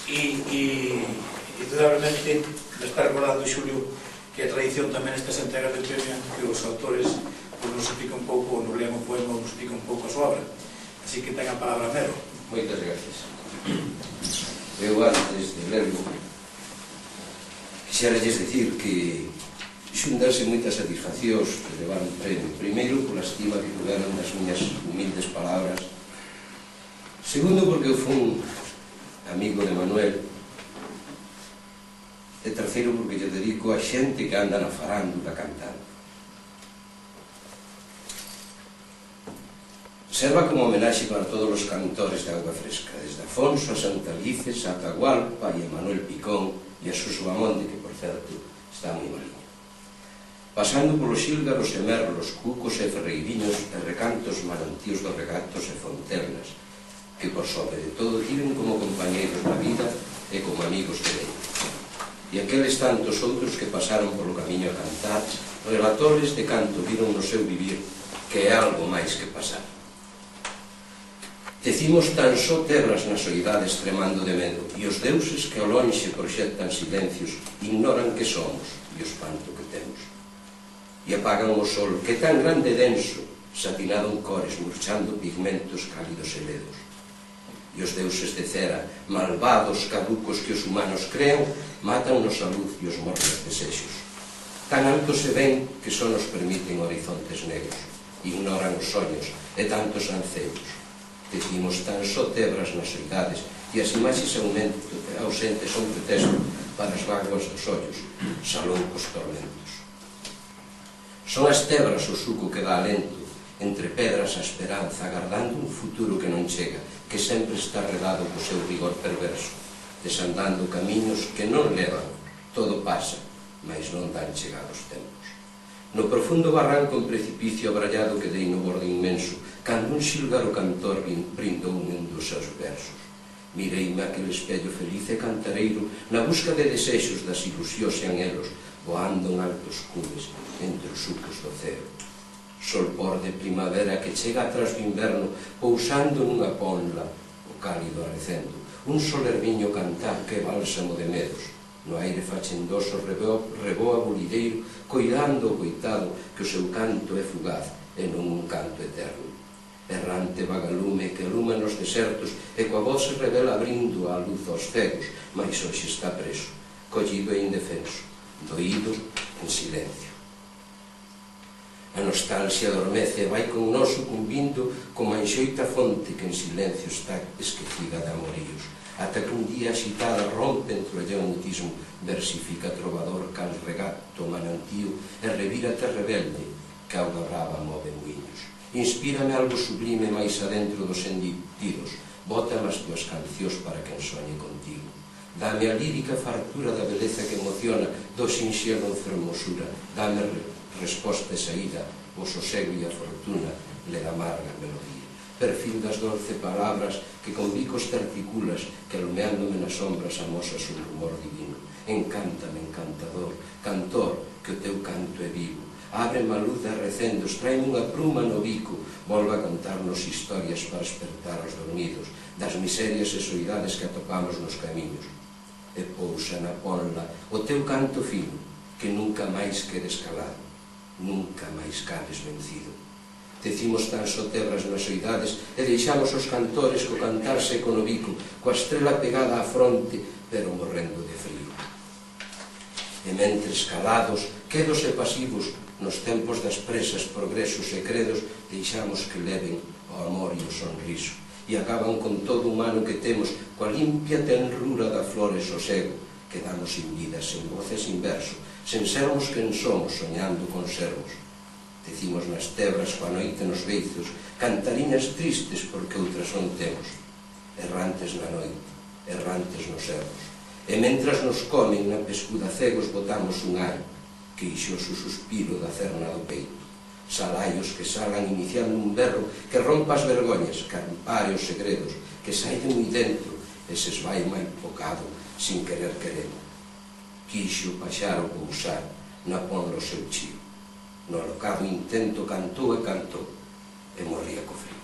e indudablemente me está recordando Xulio que a tradición tamén nestas entregas de premio que os autores nos explica un pouco, nos lean o poema, nos explica un pouco a súa obra. Así que ten a palabra Mero. Moitas gracias. Eu antes de lerlo quixeralles dicir que xuntanse moitas satisfaccións de levar un premio. Primeiro, pola estima que puderan das miñas humildes palabras. Segundo, porque eu fui amigo de Manuel. E terceiro, porque lle dedico a xente que anda na farándula cantando. Serva como homenaxe para todos os cantores de Auga Fresca, desde Afonso a Santalices, a Atahualpa e a Manuel Picón e a Suso Amonde, que, por certo, está moi maliño. Pasando polos xílgaros e merlos, cucos e ferreiriños e recantos manantíos dos regatos e fonternas, que, por sobre de todo, tiven como compañeiros na vida e como amigos de Deus. E aqueles tantos outros que pasaron polo camiño a cantar, relatores de canto viron no seu vivir, que é algo máis que pasar. Decimos tan só terras nas oidades tremando de medo, e os deuses que ao lonxe proxectan silencios ignoran que somos e o espanto que temos. E apagan o sol, que tan grande e denso, satinado en cores, murchando pigmentos cálidos e ledos. E os deuses de cera, malvados, caducos que os humanos crean, matan-nos a luz e os mornos desexos. Tan alto se ven que só nos permiten horizontes negros, ignoran os soños e tantos anceiros. Decimos tan só tebras nas oidades e as imaxes ausentes son pretexto para as vagas dos ollos, saloucos tormentos. Son as tebras o suco que dá alento, entre pedras a esperanza, agardando un futuro que non chega, que sempre está redado co seu rigor perverso, desandando camiños que non levan, todo pasa, mas non dan chegados tempos. No profundo barranco en precipicio abrallado que dei no borde inmenso, cando un xílgaro cantor brindoume un dos seus versos. Mireime aquele espello feliz e cantareiro na busca de desexos das ilusións e anhelos, voando en altos cumes entre os sucos do ceo. Sol por de primavera que chega atrás do inverno, pousando nunha ponla, o cálido arecendo, un solerviño cantar que é bálsamo de medos. No aire fachendoso reboa bolideiro, coidando o coitado que o seu canto é fugaz e non un canto eterno. Errante vagalume que aluma nos desertos e coa voz se revela abrindo a luz aos cegos, mas hoxe está preso, collido e indefenso, doído en silencio. A nostalgia adormece e vai con nós sucumbindo como a enxoita fonte que en silencio está esquecida de amoríos, ata que un día axitada rompe entre o leonetismo, versifica trovador cal regato manantío e revira te rebelde que auga brava move muiños. Inspírame algo sublime máis adentro dos sentidos, bótame as tuas cancións para que ensoñe contigo. Dame a lírica fartura da beleza que emociona, do sinxelo en fermosura, dame resposta e saída, o sosego e a fortuna, le da amarga melodía. Perfil das 12 palabras que con bicos te articulas, que alumeándome nas sombras amosas un rumor divino. Encántame, encantador, cantor, que o teu canto é vivo. Ábreme a luz de recendos, traeme unha pluma no bico, volva a contarnos historias para despertar os dormidos, das miserias e soidades que atopamos nos camiños. E pousa na ponla o teu canto fino, que nunca máis queres calado, nunca máis cabes vencido. Decimos tan só terras nas oidades e deixamos os cantores co cantar seco no bico, coa estrela pegada á fronte, pero morrendo de frío. E mentres calados, quedos e pasivos, nos tempos das presas, progresos e credos, deixamos que leven o amor e o sonriso, e acaban con todo o humano que temos, coa limpia tenrura da flor e sosego, que damos sin vida, sen voces, sin verso, sen sermos quen somos, soñando con sermos. Decimos nas tebras, coa noite nos beizos, cantariñas tristes porque outras non temos, errantes na noite, errantes nos erros. E mentras nos comen na pescuda cegos, botamos un ai, queixoso suspiro da cerna do peito. Salaios que salan iniciando un berro que rompa as vergoñas, que ampare os segredos, que sai de moi dentro e se esvai máis bocado, sin querer querendo. Quixo o paxaro pousar na ponla o seu chío. No alocado intento cantou e cantou, e morría co frío.